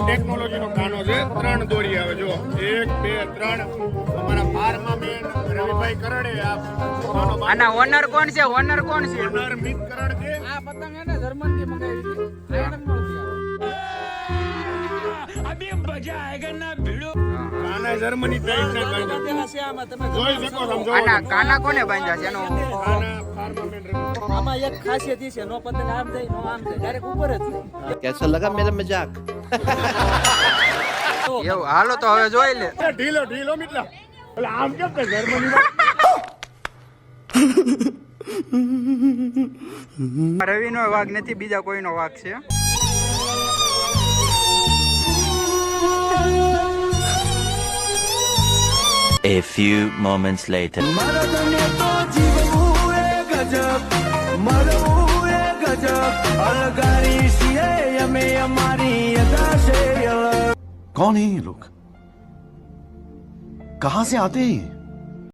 Technology નો કાનો છે 3 દોરી આવે જો 1 2 3 અમારા ફાર્મમાં બેન રવિભાઈ કરડે આ કાનો આના ઓનર કોણ છે ઓનર મિત કરડ છે આ પતંગ હે ને જર્મન થી મંગાવી છે આયરન મળતી અભી મજા આયેગા ના ભીડો કાના જર્મની ટાઈપ ના બાંધેલા છે આમાં તમે જોઈ શકો સમજો આના કાના કોને બાંધ્યા છે એનો કાના ફાર્મમાં બેન આમાં એક ખાસિયત છે નો પતંગ આમ જાય નો આમ જાય ડાયરેક્ટ ઉપર જ कैसा लगा मेरा मजाक એવું હાલો તો હવે જોઈ લે ઢીલો મિત્લા એટલે આમ કેમ કે જર્મનીમાં રવિ નો વાઘ નથી બીજા કોઈનો વાઘ છે A few moments later. कौन है ये लोग कहां से आते हैं?